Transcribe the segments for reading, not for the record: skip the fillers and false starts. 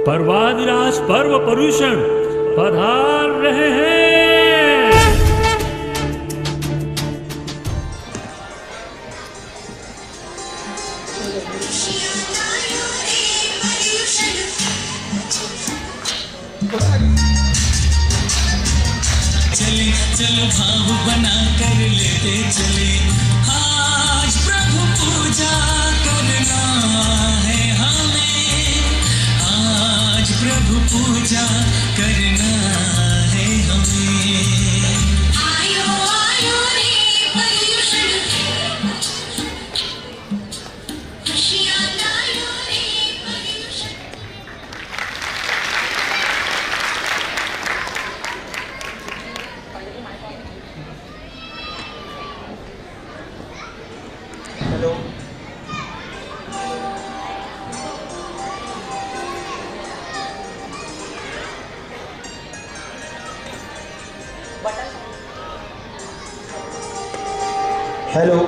पर्वादिराज पर्व परुषण पधार रहे हैं। चले चलो भाव बना कर लेते चले, आज प्रभु पूजा करना है हमें, आज प्रभु पूजा करना है हमें। आयो आयो रे पर्युषण, खुशियाँ लायो रे Paryushan. Hello, hello,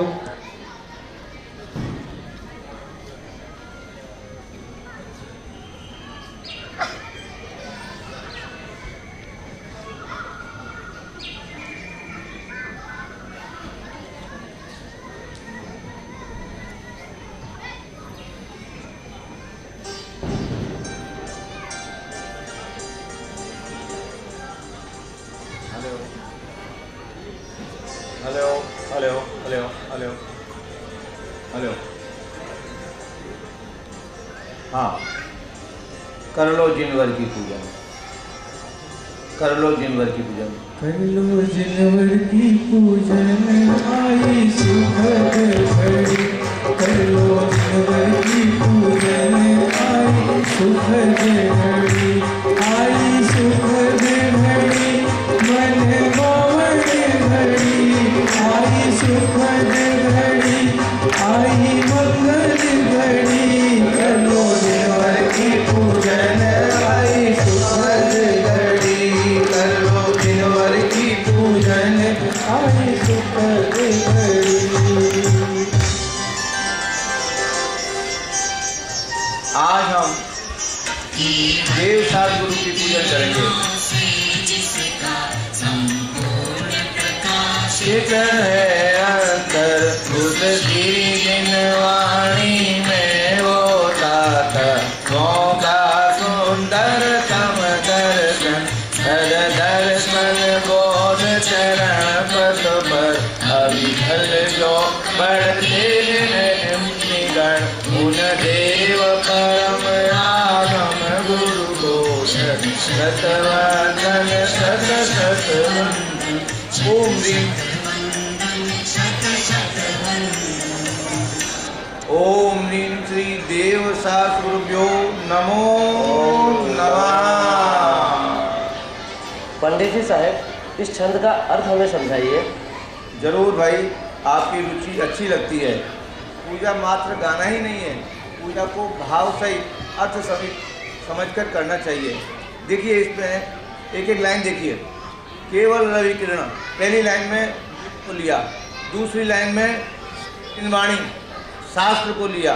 hello, hello, hello, hello, hello. हाँ, कर लो जिनवर की पूजा, कर लो जिनवर की पूजा। कर लो जिनवर की पूजन आई सुखद घड़ी, कर लो जिनवर की पूजन आई सुखद घड़ी, आई सुखद घड़ी मन पावन घड़ी, आई सुखद घड़ी आई मंगल घड़ी, कर लो जिनवर की पूजन आई सुखद घड़ी, कर लो जिनवर की पूजन आई सुखद घड़ी। आज हम देव सात गुरु की पूजन करेंगे। चितन है अंतर उसकी जिनवाणी में वो तात, मौका सुंदर तम दर्शन, हर दर्शन बोध चरण पद पर, अविफल जो बढ़ते निगण, उन देव परम आगम गुरु घोषण, सतवंदन सत सत वंदन। ओम ह्रीं ओम ह्रीं श्री देव सात गुरुभ्यो नमो नमः। पंडित जी साहब, इस छंद का अर्थ हमें समझाइए। जरूर भाई, आपकी रुचि अच्छी लगती है। पूजा मात्र गाना ही नहीं है, पूजा को भाव सहित अर्थ सहित समझकर करना चाहिए। देखिए, इसमें एक एक लाइन देखिए। केवल रवि किरण, पहली लाइन में को लिया, दूसरी लाइन में इनवाणी शास्त्र को लिया,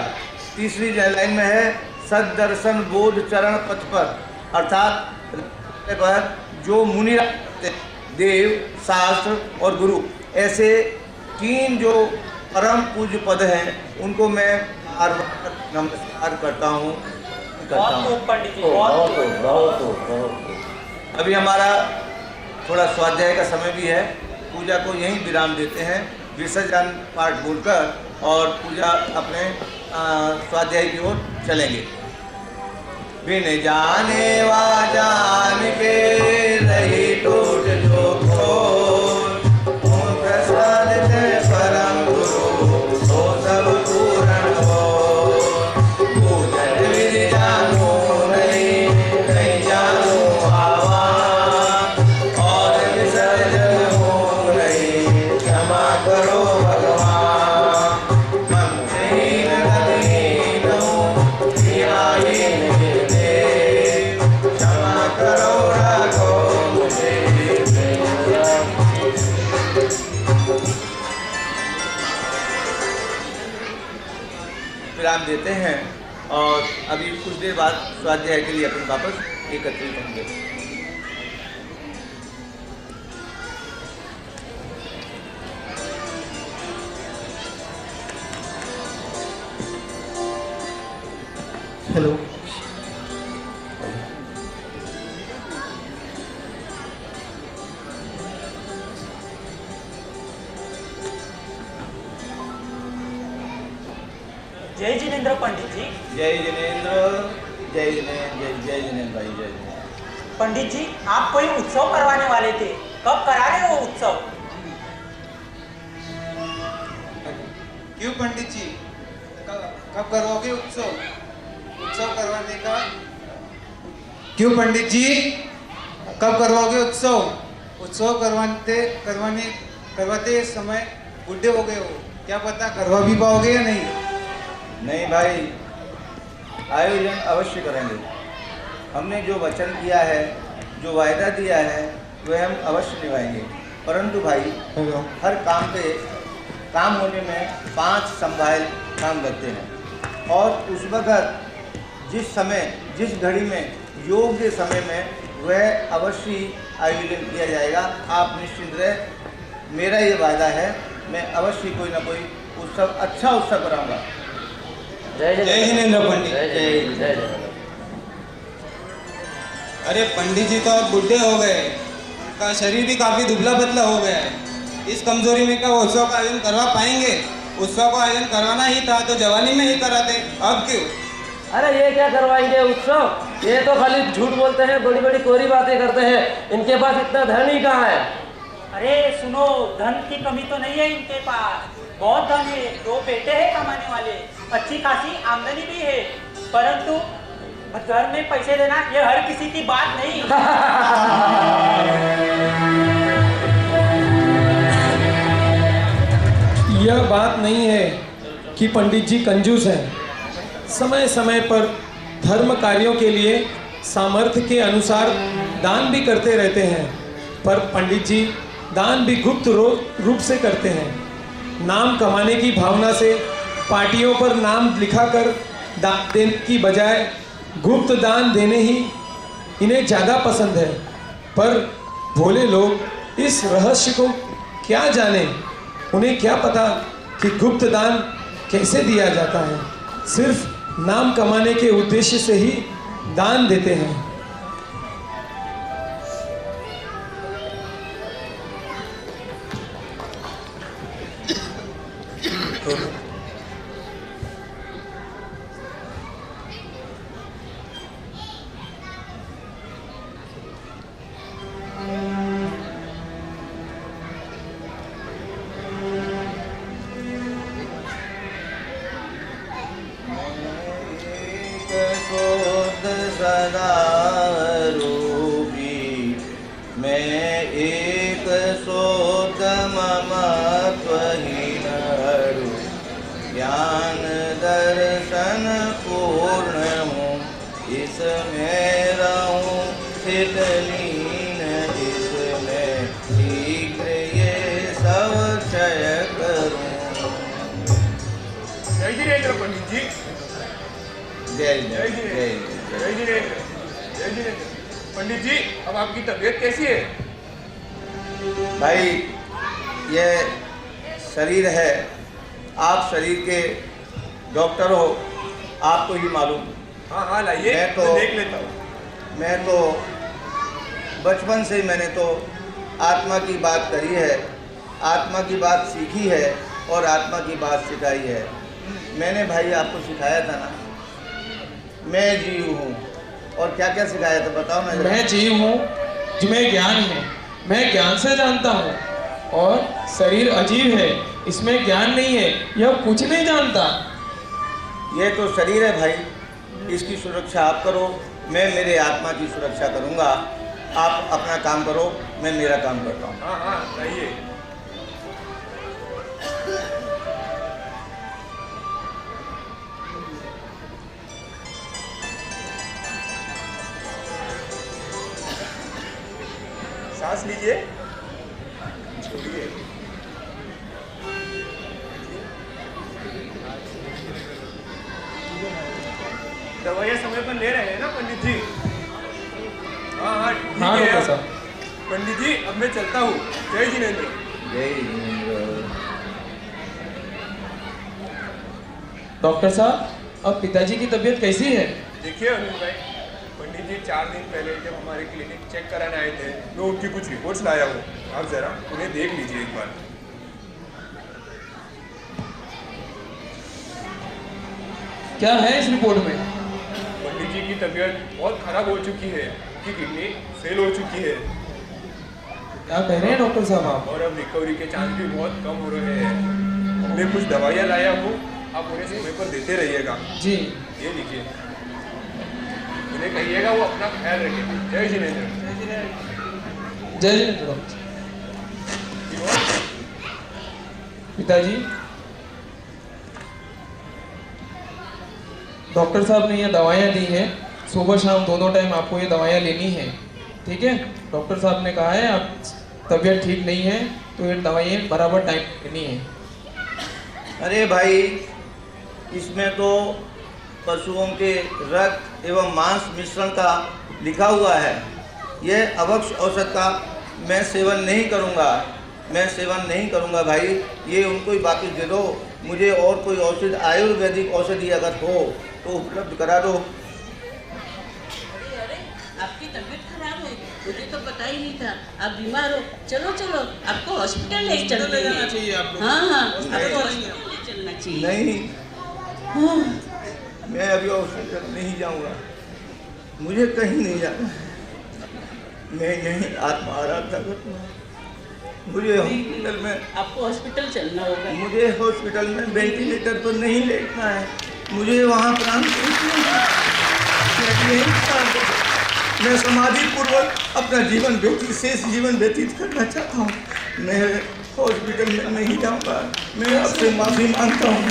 तीसरी लाइन में है सदर्शन बोध चरण पथ पर, अर्थात पर जो मुनि देव शास्त्र और गुरु, ऐसे तीन जो परम पूज्य पद हैं, उनको मैं बार बार नमस्कार करता हूँ। अभी हमारा थोड़ा स्वाध्याय का समय भी है, पूजा को यहीं विराम देते हैं, विसर्जन पाठ बोलकर और पूजा अपने स्वाध्याय की ओर चलेंगे। बिन जाने वा जान के रही टूट जो खोल, प्रसाद से परम गुरु तो सब पूर्ण हो, पूजन विधि जानो नहीं, नहीं जानो आवा, और विसर्जन हो नहीं, क्षमा करो भगवान। मंत्रहीन गतिहीन हूँ, हीराहीन देव, क्षमा करो राघो मुझे। विराम देते हैं। और अभी कुछ देर बाद स्वाध्याय के लिए अपन वापस एकत्रित होंगे। हेलो। जय जिनेंद्र पंडित जी। जय जिनेंद्र, जय जिनेंद्र, जय जिनेंद्र भाई, जय जिनेंद्र। पंडित जी, आप कोई उत्सव करवाने वाले थे, कब करा रहे हो उत्सव? क्यों पंडित जी, कब करवाओगे उत्सव? उत्सव करवाने का क्यों पंडित जी, कब करवाओगे उत्सव? उत्सव करवाते समय बूढ़े हो गए हो, क्या पता करवा भी पाओगे या नहीं? नहीं भाई, आयोजन अवश्य करेंगे। हमने जो वचन किया है, जो वायदा दिया है, वह हम अवश्य निभाएंगे। परंतु भाई, हर काम होने में 5 संभाल काम लगते हैं, और उस वक्त जिस समय, जिस घड़ी में, योग्य समय में वह अवश्य आयोजन किया जाएगा। आप निश्चिंत रहे, मेरा ये वायदा है, मैं अवश्य कोई ना कोई उत्सव, अच्छा उत्सव कराऊंगा। जय जिनेंद्र पंडित। जय जिनेंद्र। अरे पंडित जी तो अब बुढ़े हो गए, उनका शरीर भी काफी दुबला पतला हो गया है। इस कमजोरी में क्या उत्सव का आयोजन करवा पाएंगे? उत्सव का आयोजन करवाना ही था तो जवानी में ही कराते, अब क्यों? अरे ये क्या करवाएंगे उत्सव? ये तो खाली झूठ बोलते हैं, बड़ी बड़ी कोरी बातें करते हैं। इनके पास इतना धन ही कहाँ है? अरे सुनो, धन की कमी तो नहीं है इनके पास, बहुत धन है, 2 बेटे हैं कमाने वाले, अच्छी खासी आमदनी भी है, परंतु घर में पैसे देना ये हर किसी की बात नहीं। यह बात नहीं है कि पंडित जी कंजूस हैं। समय समय पर धर्म कार्यों के लिए सामर्थ्य के अनुसार दान भी करते रहते हैं, पर पंडित जी दान भी गुप्त रूप से करते हैं। नाम कमाने की भावना से पार्टियों पर नाम लिखाकर दान देने की बजाय गुप्त दान देने ही इन्हें ज़्यादा पसंद है। पर भोले लोग इस रहस्य को क्या जाने, उन्हें क्या पता कि गुप्त दान कैसे दिया जाता है। सिर्फ नाम कमाने के उद्देश्य से ही दान देते हैं। सदा रूपी मैं एक सोत ममत्वहीन ज्ञान दर्शन पूर्ण हूँ, इसमें रहूँ स्थित लीन, इसमें शीघ्र ये सब क्षय करूँ। जय जिनेंद्र पंडित जी। जय जय जिनेंद्र। पंडित जी, अब आपकी तबीयत कैसी है? भाई, ये शरीर है, आप शरीर के डॉक्टर हो, आपको ही मालूम। हाँ हाँ, लाइए, मैं देख लेता हूँ। मैं तो बचपन से ही मैंने तो आत्मा की बात करी है, आत्मा की बात सीखी है और आत्मा की बात सिखाई है। मैंने भाई आपको सिखाया था ना, मैं जीव हूँ, और क्या क्या सिखाया था बताओ ना। मैं जीव हूँ जिसमें ज्ञान है, मैं ज्ञान से जानता हूँ, और शरीर अजीब है, इसमें ज्ञान नहीं है, यह कुछ नहीं जानता। ये तो शरीर है भाई, इसकी सुरक्षा आप करो, मैं मेरे आत्मा की सुरक्षा करूँगा। आप अपना काम करो, मैं मेरा काम करता हूँ। हाँ हाँ, लाइए। सांस लीजिए, छोड़िए। दवाइयाँ समय पर ले रहे हैं ना पंडित जी? हाँ हाँ ठीक हाँ है डॉक्टर साहब। पंडित जी अब मैं चलता हूँ। जय जिनेंद्र। जय जिनेंद्र। डॉक्टर साहब, अब पिताजी की तबीयत कैसी है? देखिए अनिल भाई, पंडित जी 4 दिन पहले जब हमारे क्लिनिक चेक कराने आए थे, मैं उनकी कुछ रिपोर्ट्स लाया हूँ। आप जरा उन्हें देख लीजिए एक बार। क्या है इस रिपोर्ट में? पंडित जी की तबीयत बहुत खराब हो चुकी है, उनकी किडनी फेल हो चुकी है क्या कह रहे हैं डॉक्टर साहब आप? और अब रिकवरी के चांस भी बहुत कम हो रहे हैं। मैं कुछ दवाइयाँ लाया हूँ, आप उन्हें समय पर देते रहिएगा। जी। ये लीजिए, उन्हें कहिएगा वो अपना ख्याल रखें। जय जिनेंद्र। जय जिनेंद्र डॉक्टर। पिताजी, डॉक्टर साहब ने ये दवाइयाँ दी हैं, सुबह शाम दोनों टाइम आपको ये दवाइयाँ लेनी है, ठीक है? डॉक्टर साहब ने कहा है आप तबीयत ठीक नहीं है तो ये दवाइयाँ बराबर टाइम लेनी है। अरे भाई, इसमें तो पशुओं के रक्त एवं मांस मिश्रण का लिखा हुआ है। यह अवक्ष औषध का मैं सेवन नहीं करूंगा भाई। ये उनको ही वापिस दे दो। मुझे और कोई औषध, आयुर्वेदिक औषधि अगर हो तो उपलब्ध करा दो। आपकी तबीयत खराब है, मुझे तो पता ही नहीं था। आप बीमार हो, चलो चलो आपको हॉस्पिटल ले चलते हैं। चाहिए आपको। हाँ हाँ, आपको हॉस्पिटल ले चलना चाहिए। नहीं, हाँ। मैं अभी हॉस्पिटल नहीं जाऊंगा, मुझे कहीं नहीं जाना। मैं यहीं आत्मआराधना करूँगा। मुझे हॉस्पिटल में, आपको हॉस्पिटल चलना होगा। मुझे हॉस्पिटल में वेंटिलेटर पर नहीं लेटना है। मुझे वहाँ प्राण मैं समाधि पूर्वक अपना जीवन शेष जीवन व्यतीत करना चाहता हूँ। मैं हॉस्पिटल में नहीं जाऊँगा। मैं आपसे माफ़ी मांगता हूँ,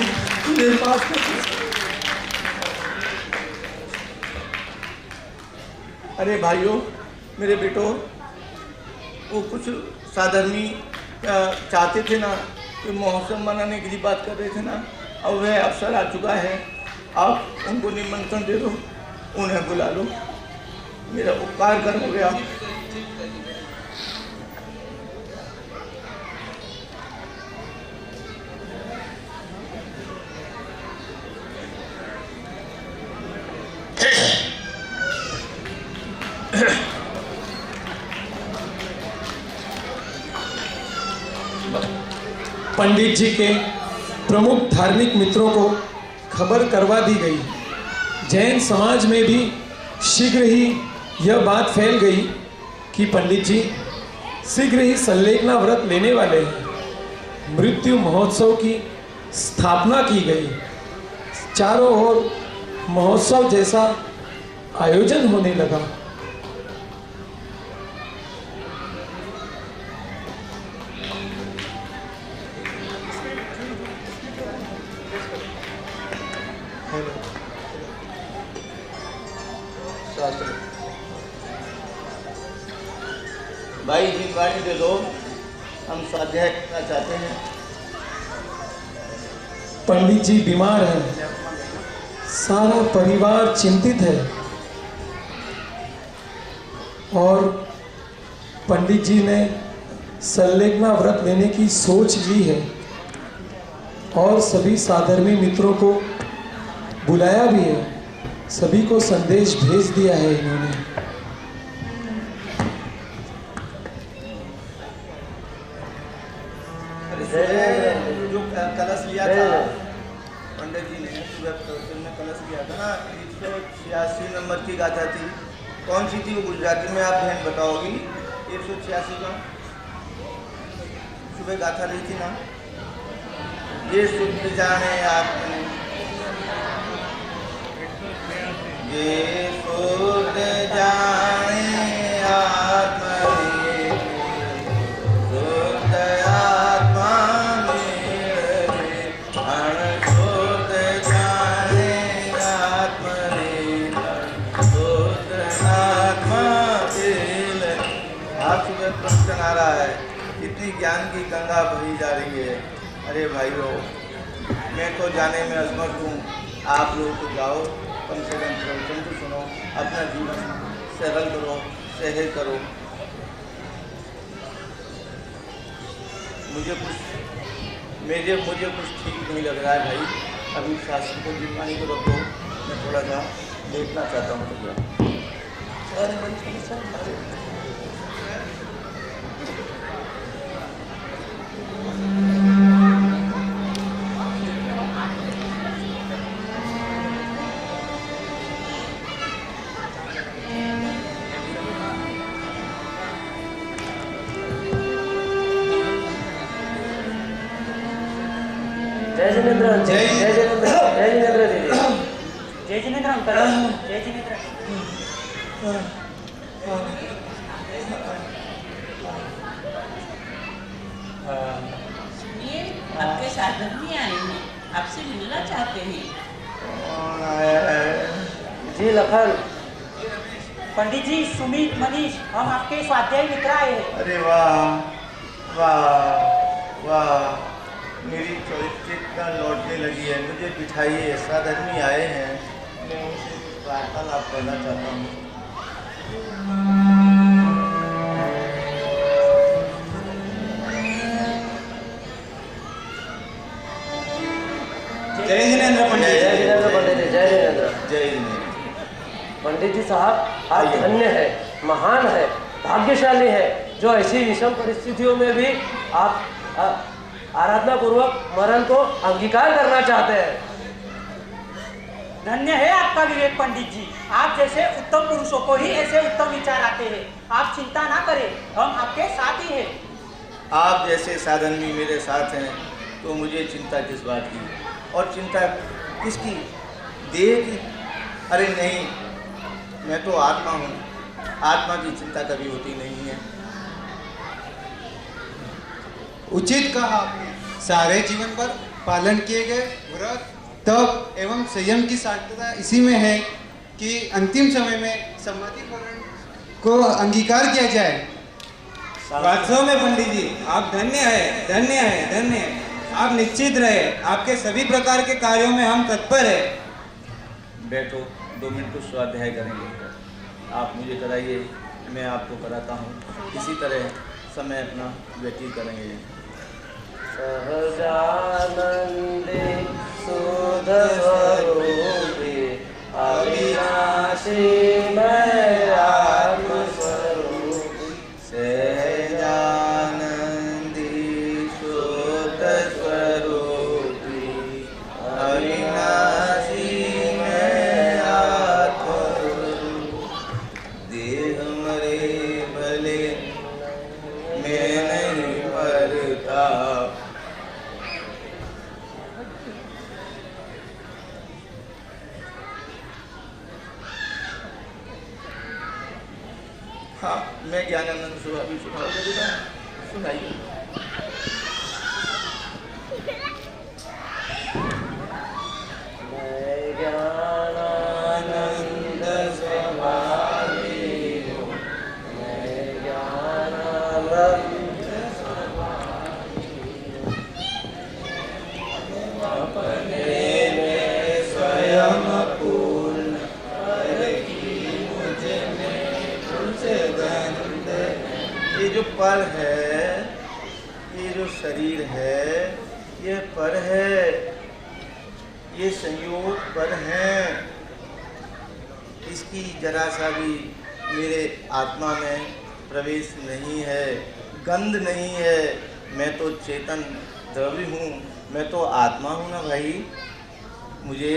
मुझे माफ़ कर दीजिए। अरे भाइयों, मेरे बेटों, वो कुछ साधर्मी चाहते थे ना कि महोत्सव मनाने की बात कर रहे थे ना, अब वह अवसर आ चुका है। आप उनको निमंत्रण दे दो, उन्हें बुला लो। मेरा उपकार कर हो गया। पंडित जी के प्रमुख धार्मिक मित्रों को खबर करवा दी गई। जैन समाज में भी शीघ्र ही यह बात फैल गई कि पंडित जी शीघ्र ही संलेखना व्रत लेने वाले हैं। मृत्यु महोत्सव की स्थापना की गई। चारों ओर महोत्सव जैसा आयोजन होने लगा। भाई जिम्मेदारी दे दो, हम स्वाध्याय करना चाहते हैं। पंडित जी बीमार हैं, सारा परिवार चिंतित है और पंडित जी ने संलेखना व्रत लेने की सोच ली है और सभी साधर्मी मित्रों को बुलाया भी है। सभी को संदेश भेज दिया है इन्होंने। जो कलश लिया था पंडित जी ने, सुबह कलश लिया था ना, 186 नंबर की गाथा थी। कौन सी थी वो? गुजराती में आप बहन बताओगी। 186 का सुबह गाथा ली थी ना, ये शुद्ध जाने आत्मा, ये शुद्ध जाने आत्मा, प्रवचन आ रहा है, इतनी ज्ञान की गंगा बही जा रही है। अरे भाइयों, मैं तो जाने में असमर्थ हूँ, आप लोग तो जाओ, कम से कम प्रवचन तो सुनो, अपना जीवन सरल करो, सहज करो। मुझे कुछ ठीक नहीं लग रहा है भाई। अभी शास्त्र को जिम्मानी को रखो, मैं थोड़ा सा देखना चाहता हूँ भैया। जय जिनेंद्र, जय जिनेंद्र, जय जिनेंद्र दीदी, जय जिनेंद्र अंकल, जय जिनेंद्र। सुनिए, आपके साधक भी आए हैं, आपसे मिलना चाहते हैं। कौन आया है? जी लखन। पंडित जी, सुमित, मनीष, हम आपके स्वाध्याय मित्र आए हैं। अरे वाह वाह वाह, मेरी चरित्रिकता लौटने लगी है। मुझे बिठाइए, सात आदमी आए हैं, मैं उनसे वार्तालाप करना चाहता हूँ। जय जिनेंद्र पंडित जी। जय जिनेंद्र पंडित जी, जय जिनेंद्र। जय जिनेंद्र। पंडित जी साहब, आप धन्य है, महान है, भाग्यशाली है, जो ऐसी विषम परिस्थितियों में भी आप आराधना पूर्वक मरण को अंगीकार करना चाहते हैं। धन्य है आपका विवेक पंडित जी। आप जैसे उत्तम पुरुषों को ही ऐसे उत्तम विचार आते हैं। आप चिंता ना करें, हम आपके साथ ही हैं। आप जैसे साधन भी मेरे साथ हैं, तो मुझे चिंता किस बात की? और चिंता किसकी? देह की? अरे नहीं, मैं तो आत्मा हूँ। आत्मा की चिंता कभी होती नहीं है। उचित कहा आपने। सारे जीवन पर पालन किए गए व्रत, तप एवं संयम की सार्थकता इसी में है कि अंतिम समय में समाधिकरण को अंगीकार किया जाए। वास्तव में पंडित जी, आप धन्य है, धन्य है, धन्य है। आप निश्चित रहे, आपके सभी प्रकार के कार्यों में हम तत्पर है। बैठो, 2 मिनट को स्वाध्याय करेंगे। आप मुझे कराइए, मैं आपको कराता हूँ। इसी तरह समय अपना व्यतीत करेंगे। सहजानंदे सुध स्वरूपे अविनाशी मैं आत्म स्वरूपी। सहजानंदी शुद्ध स्वरूपी अविनाशी मैं आत्म स्वरूप। देह मरे भले मैं नहीं मरता। हाँ, मैं ज्ञानानंद सुबह भी सुनाऊंगा बेटा, सुनाइए। मैं ज्ञानानंद स्वभावी हूँ, मैं ज्ञानानंद अपने में स्वयं पूर्ण ये जो पर है, ये जो शरीर है, ये पर है, ये संयोग पर है। इसकी जरा सा भी मेरे आत्मा में प्रवेश नहीं है, गंध नहीं है। मैं तो चेतन द्रव्य हूँ, मैं तो आत्मा हूँ ना भाई। मुझे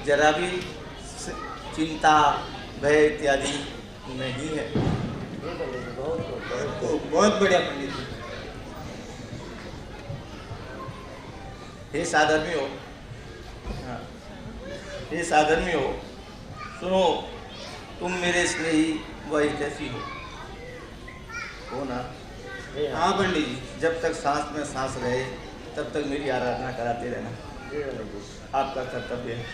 जरा भी चिंता, भय इत्यादि नहीं है। बहुत बढ़िया पंडित जी। हे साधर्मी हो, हाँ, हे साधर्मी हो, सुनो, तुम मेरे स्नेही व हितैषी हो ना? हाँ पंडित जी। जब तक सांस में सांस रहे, तब तक मेरी आराधना कराते रहना, आपका कर्तव्य है।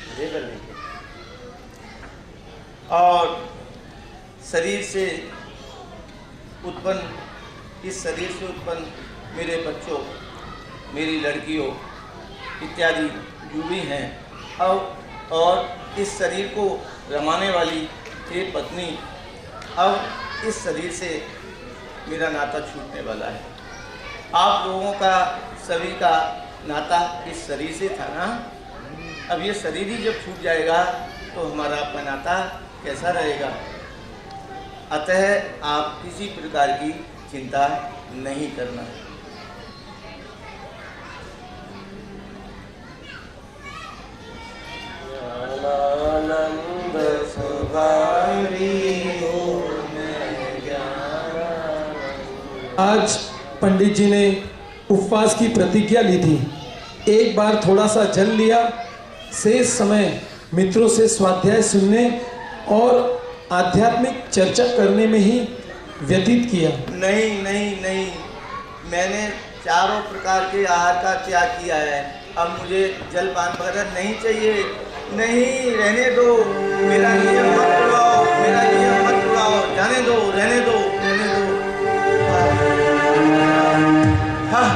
और शरीर से उत्पन्न, इस शरीर से उत्पन्न मेरे बच्चों, मेरी लड़कियों इत्यादि जो भी हैं, और इस शरीर को रमाने वाली हे पत्नी, अब इस शरीर से मेरा नाता छूटने वाला है। आप लोगों का सभी का नाता इस शरीर से था ना, अब ये शरीर ही जब छूट जाएगा तो हमारा अपना नाता कैसा रहेगा। अतः आप किसी प्रकार की चिंता नहीं करना। आनंद सुधारी आज पंडित जी ने उपवास की प्रतिज्ञा ली थी। एक बार थोड़ा सा जल लिया, शेष समय मित्रों से स्वाध्याय सुनने और आध्यात्मिक चर्चा करने में ही व्यतीत किया। नहीं नहीं नहीं, मैंने चारों प्रकार के आहार का त्याग किया है। अब मुझे जलपान वगैरह नहीं चाहिए। नहीं, रहने दो, मेरा नियम मत तोड़ाओ, मेरा नियम मत तोड़ाओ, जाने दो, रहने दो, रहने दो। हाँ, हाँ,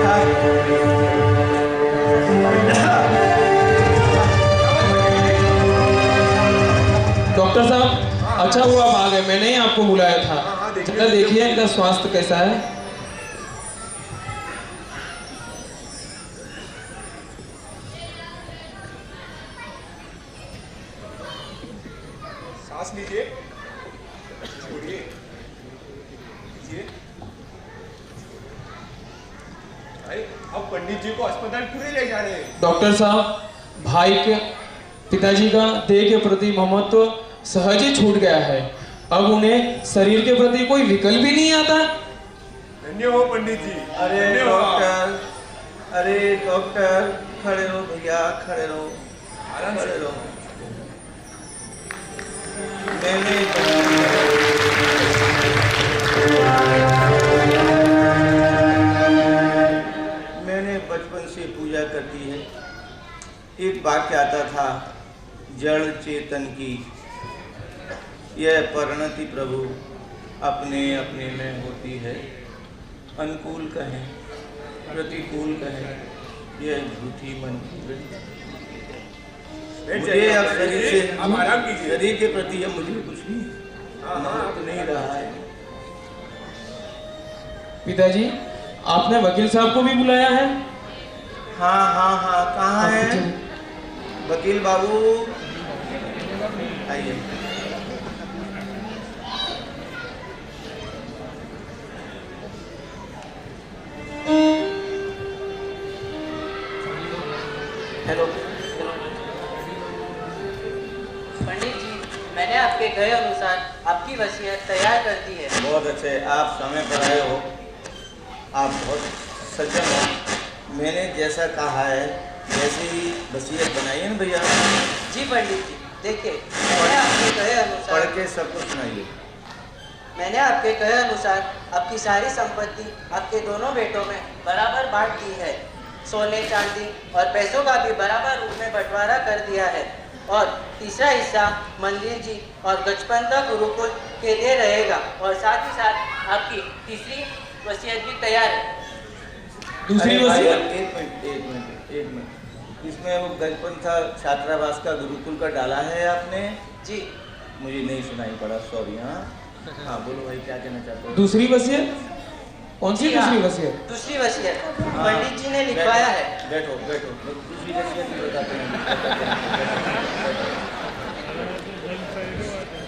हाँ। डॉक्टर साहब, अच्छा हुआ आप आ गए, मैंने ही आपको बुलाया था। जरा देखिए इनका स्वास्थ्य कैसा है। सांस लीजिए, छोड़िए, लीजिए। अरे अब पंडित जी को अस्पताल क्यों ले जा रहे हैं? डॉक्टर साहब, भाई के पिताजी का देह के प्रति ममत्व सहज ही छूट गया है। अब उन्हें शरीर के प्रति कोई विकल्प भी नहीं आता। धन्य हो पंडित जी। अरे डॉक्टर, अरे डॉक्टर, खड़े रहो भैया, खड़े रहो, आराम खड़े से रहो। मैंने बचपन से पूजा करती है। एक वाक्य आता था, जड़ चेतन की यह परिणति प्रभु अपने अपने में होती है। अनुकूल कहें प्रतिकूल कहें, यह झूठी मन की वृत्ति। मुझे अब शरीर से, आप आराम कीजिए। शरीर के प्रति अब मुझे कुछ भी महत्व नहीं रहा है। पिताजी, आपने वकील साहब को भी बुलाया है? हाँ हाँ हाँ, कहाँ है वकील बाबू? आइए। हेलो। पंडित जी, मैंने आपके कहे अनुसार आपकी वसीयत तैयार कर दी है। बहुत अच्छे, आप समय पर आए हो, आप बहुत सज्जन हो। मैंने जैसा कहा है वैसे ही वसीयत बनाई है ना भैया? जी पंडित जी, देखिए मैंने आपके कहे अनुसार, पढ़ के सबको सुनाइए। मैंने आपके कहे अनुसार आपकी सारी संपत्ति आपके दोनों बेटों में बराबर बांट दी है। सोने चांदी और पैसों का भी बराबर रूप में बंटवारा कर दिया है और तीसरा हिस्सा मंदिर जी और गजपंथा गुरुकुल के लिए रहेगा और साथ ही साथ आपकी तीसरी वसीयत भी तैयार है। दूसरी वसीयत? एक मिनट, इसमें वो गजपंथा छात्रावास का गुरुकुल का डाला है आपने? जी। मुझे नहीं सुनाई पड़ा, सॉरी। हाँ हाँ, बोलो भाई, क्या कहना चाहते हो? दूसरी वसीयत? कौन सी दूसरी वसीयत? दूसरी वसीयत पंडित जी ने लिखवाया है। बैठो बैठो, दूसरी वसीयत भी बताते हैं।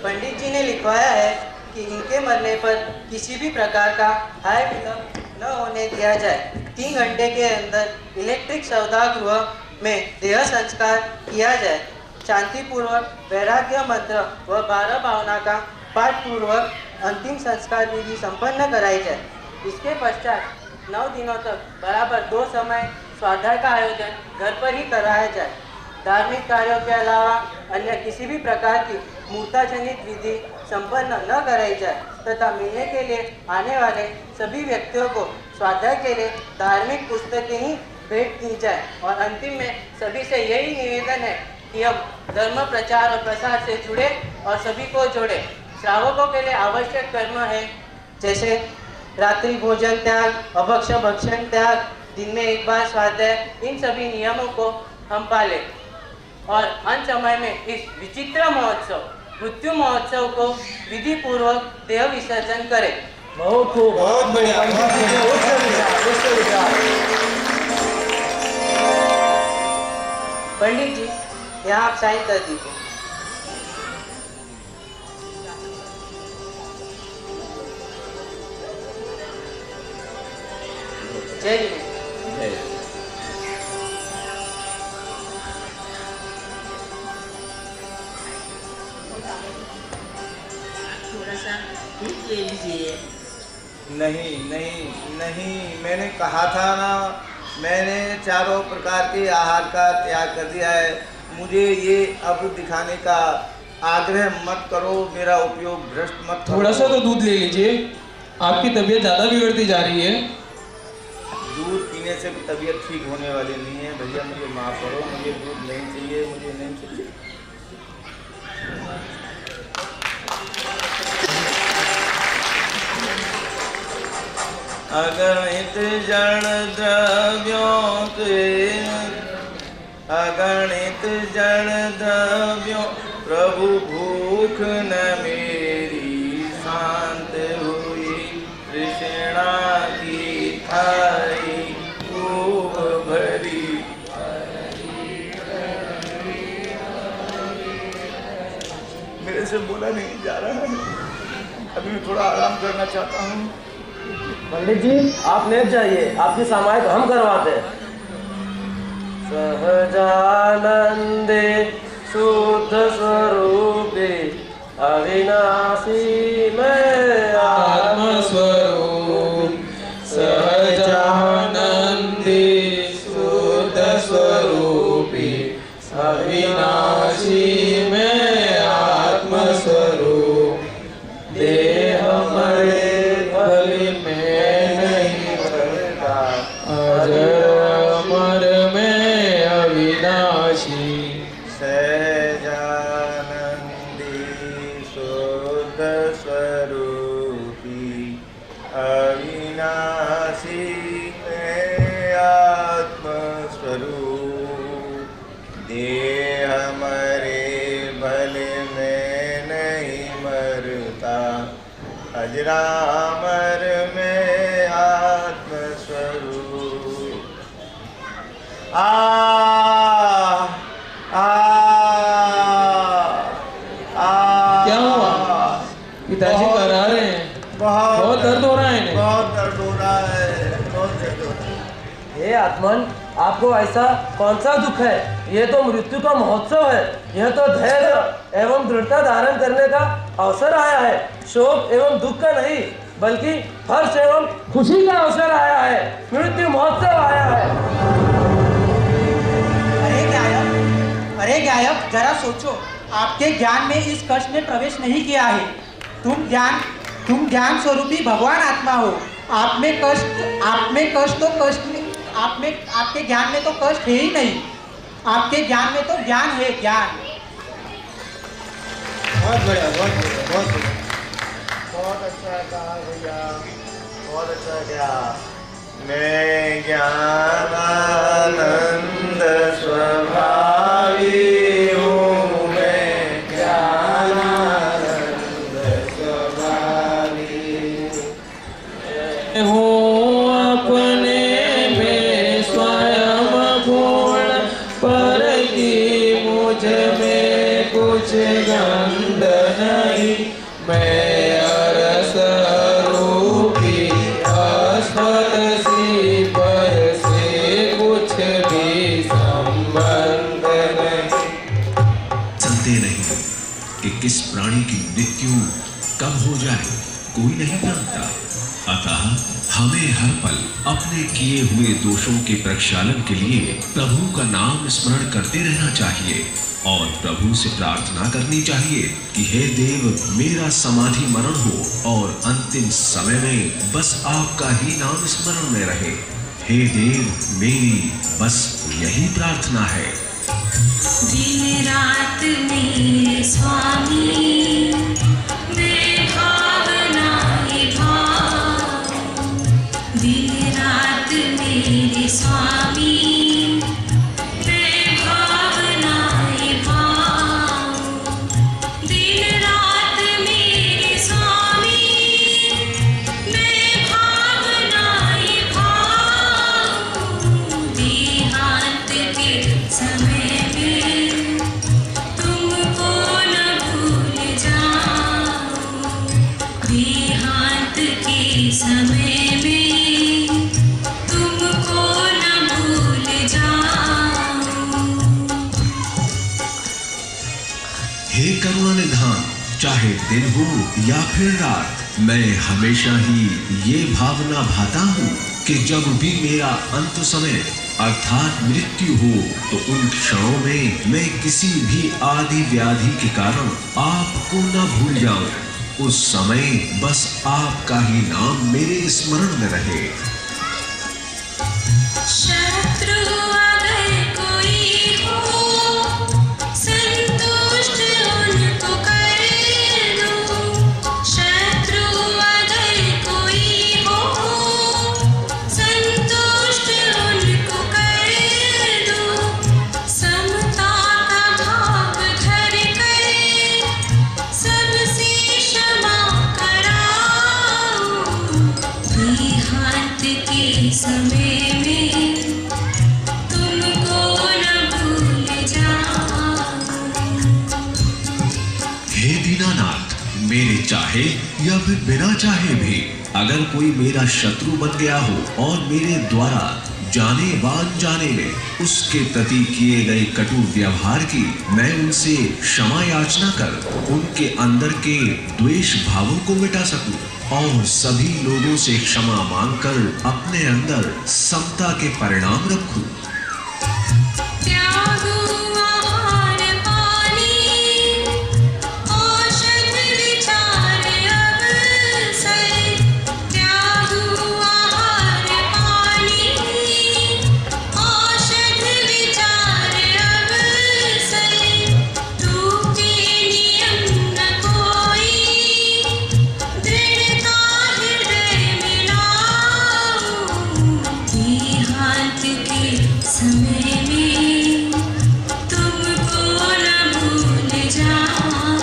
पंडित जी ने लिखवाया है कि इनके मरने पर किसी भी प्रकार का हाय विलंब न होने दिया जाए। 3 घंटे के अंदर इलेक्ट्रिक सौदागृह में देह संस्कार किया जाए। शांतिपूर्वक वैराग्य मंत्र व 12 भावना का पाठ पूर्वक अंतिम संस्कार विधि संपन्न कराई जाए। इसके पश्चात 9 दिनों तक बराबर 2 समय स्वाध्याय का आयोजन घर पर ही कराया जाए। धार्मिक कार्यों के अलावा अन्य किसी भी प्रकार की मूर्ताजनित विधि संपन्न न कराई जाए तथा मिलने के लिए आने वाले सभी व्यक्तियों को स्वाध्याय के लिए धार्मिक पुस्तकें ही भेंट की जाए। और अंतिम में सभी से यही निवेदन है कि हम धर्म प्रचार और प्रसार से जुड़े और सभी को जोड़े। श्रावकों के लिए आवश्यक कर्म है जैसे रात्रि भोजन त्याग, अभक्ष भक्षण त्याग, दिन में 1 बार स्वाध्याय। इन सभी नियमों को हम पाले और अंत समय में इस विचित्र महोत्सव मृत्यु महोत्सव को विधि पूर्वक देह विसर्जन करें। बहुत खूब, बहुत बढ़िया, बहुत बढ़िया। पंडित जी, यहाँ आप साइन कर दीजिए। जय हिंद। थोड़ा सा दूध ले लीजिए। नहीं नहीं नहीं, मैंने कहा था ना, मैंने चारों प्रकार के आहार का त्याग कर दिया है। मुझे ये अब दिखाने का आग्रह मत करो, मेरा उपयोग भ्रष्ट मत करो। थोड़ा सा तो दूध ले लीजिए, आपकी तबीयत ज़्यादा बिगड़ती जा रही है। दूध पीने से तबीयत ठीक होने वाली नहीं है भैया, मुझे माफ़ करो, मुझे दूध नहीं चाहिए, मुझे नहीं चाहिए। अगणित जन द्रव्यों के, अगणित जन द्रव्यों प्रभु भूख न मेरी शांत हुई, तृष्णा की थाई खूब भरी। मेरे से बोला नहीं जा रहा है, अभी मैं थोड़ा आराम करना चाहता हूँ। पंडित जी, आप लेट जाइए, आपकी सामायिक हम करवाते हैं। सहजानंदे शुद्ध स्वरूपे अविनाशी मैं आत्मस्वरूप, सहजानंदे शुद्ध स्वरूपी अविनाशी में आत्मस्वरूप, देह मरे भल में नहीं मरता, अजर अमर में अविनाशी। सहजानंदी शुद्ध स्वरूपी अविनाशी में आत्मस्वरूप, देह मरे भले में नहीं मरता, अजरामर में आत्मस्वरूप। क्या हुआ? पिताजी करा रहे हैं, बहुत दर्द हो रहा है इन्हें। बहुत दर्द हो रहा है, बहुत दर्द हो रहा है। हे आत्मन, आपको ऐसा कौन सा दुख है? ये तो मृत्यु का महोत्सव है, यह तो धैर्य एवं दृढ़ता धारण करने का अवसर आया है, शोक एवं दुख का नहीं बल्कि हर्ष एवं खुशी का अवसर आया है, मृत्यु महोत्सव आया है। अरे गायक, जरा सोचो, आपके ज्ञान में इस कष्ट ने प्रवेश नहीं किया है। तुम ज्ञान स्वरूपी भगवान आत्मा हो। आप में कष्ट आपके ज्ञान में तो कष्ट है ही नहीं, आपके ज्ञान में तो ज्ञान है, ज्ञान। बहुत बढ़िया, बहुत बढ़िया, बहुत बढ़िया। बहुत अच्छा कहा भैया, बहुत अच्छा किया। मैं ज्ञानानंद स्वभावी हूँ, मैं ज्ञानानंद स्वभावी हूँ, अपने में स्वयं पूर्ण, पर की मुझ में कुछ गंध नहीं, मैं अरस रूपी अस्पर्शी, पर से कुछ भी संबंध नहीं। जानते नहीं कि किस प्राणी की मृत्यु कब हो जाए कोई नहीं जानता, अतः हमें हर पल अपने किए हुए दोषों के प्रक्षालन के लिए प्रभु का नाम स्मरण करते रहना चाहिए और प्रभु से प्रार्थना करनी चाहिए कि हे देव, मेरा समाधि मरण हो और अंतिम समय में बस आपका ही नाम स्मरण में रहे। हे देव, मेरी बस यही प्रार्थना है। दिन रात मेरे स्वामी, बेभावना ही भाव। दिन रात मेरे स्वामी, बेभावना समय में तुमको न भूल जाऊं, देहांत के समय में तुमको न भूल जाऊं। हे करुणा निधान, चाहे दिन हो या फिर रात, मैं हमेशा ही ये भावना भाता हूँ कि जब भी मेरा अंत समय अर्थात मृत्यु हो तो उन क्षणों में मैं किसी भी आदि व्याधि के कारण आपको न भूल जाऊं। उस समय बस आपका ही नाम मेरे स्मरण में रहे। शत्रु अगर कोई हो, संतुष्ट उनको कर दो। शत्रु अगर कोई हो, संतुष्ट उनको कर दो। समता का भाव धर कर सबसे क्षमा कराओ, देहांत के समय में तुमको न भूल जाऊं। हे दीनानाथ, मेरे चाहे या फिर बिना चाहे भी अगर कोई मेरा शत्रु बन गया हो और मेरे द्वारा जाने व अनजाने में उसके प्रति किए गए कटु व्यवहार की मैं उनसे क्षमा याचना कर उनके अंदर के द्वेष भावों को मिटा सकूं और सभी लोगों से क्षमा मांगकर अपने अंदर समता के परिणाम रखूं। त्यागो आहार पानी, औषध विचार अवसर। त्यागो आहार पानी, औषध विचार अवसर। टूटे नियम न कोई, दृढ़ता हृदय में लाओ, देहांत के समय में तुमको न भूल जाऊं।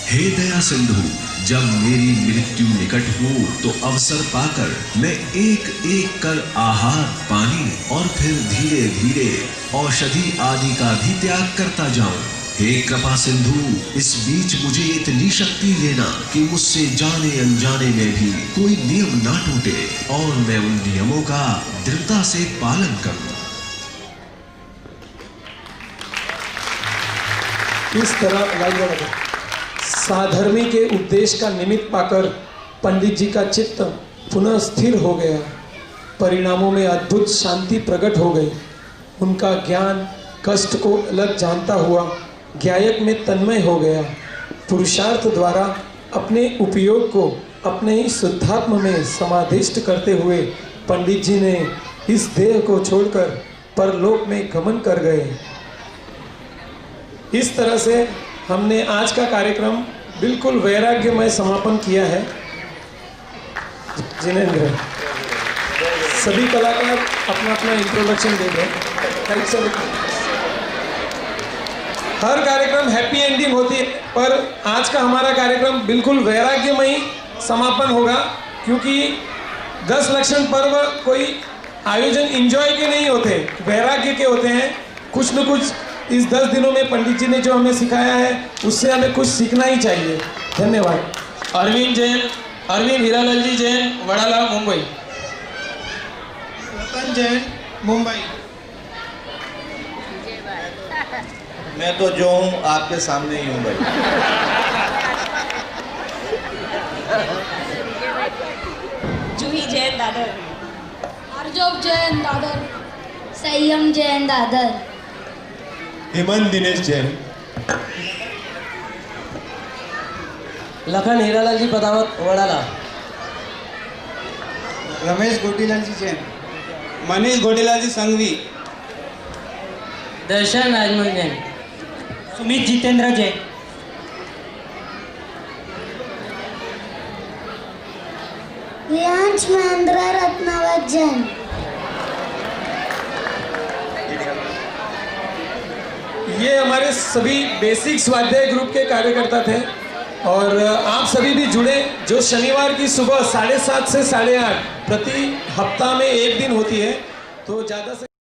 हे दया सिंधु, जब मेरी मृत्यु निकट हो तो अवसर पाकर मैं एक एक कर आहार पानी और फिर धीरे धीरे औषधि आदि का भी त्याग करता जाऊं। हे कृपा सिंधु, इस बीच मुझे इतनी शक्ति देना कि मुझसे जाने अनजाने में भी कोई नियम ना टूटे और मैं उन नियमों का दृढ़ता से पालन करूं। इस तरह साधर्मी के उपदेश का निमित्त पाकर पंडित जी का चित्त पुनः स्थिर हो गया। परिणामों में अद्भुत शांति प्रकट हो गई। उनका ज्ञान कष्ट को अलग जानता हुआ ज्ञायक में तन्मय हो गया। पुरुषार्थ द्वारा अपने उपयोग को अपने ही शुद्धात्म में समाधिष्ट करते हुए पंडित जी ने इस देह को छोड़कर परलोक में गमन कर गए। इस तरह से हमने आज का कार्यक्रम बिल्कुल वैराग्यमय समापन किया है। जिनेंद्र, सभी कलाकार अपना अपना इंट्रोडक्शन दे दें। हर कार्यक्रम हैप्पी एंडिंग होती है, पर आज का हमारा कार्यक्रम बिल्कुल वैराग्यमय समापन होगा, क्योंकि 10 लक्षण पर्व कोई आयोजन एंजॉय के नहीं होते, वैराग्य के होते हैं। कुछ न कुछ इस 10 दिनों में पंडित जी ने जो हमें सिखाया है उससे हमें कुछ सीखना ही चाहिए। धन्यवाद। अरविंद हीरालाल जी जैन, वडाला, मुंबई। रतन जैन, मुंबई। मैं तो जो हूँ आपके सामने ही हूँ भाई। जूही जैन, दादर। अर्जव जैन, दादर। संयम जैन, दादर। हेमंत दिनेश जैन। लखन हीरालाल जी पदावत, वडाला। रमेश गोटीलाल जी जैन। मनीष गोटीलाल जी संघवी। दर्शन राजमन जैन। सुमित जितेंद्र जैन। रियांश महेंद्र रत्नावत जैन। ये हमारे सभी बेसिक स्वाध्याय ग्रुप के कार्यकर्ता थे और आप सभी भी जुड़े। जो शनिवार की सुबह 7:30 से 8:30 प्रति हफ्ता में एक दिन होती है, तो ज़्यादा से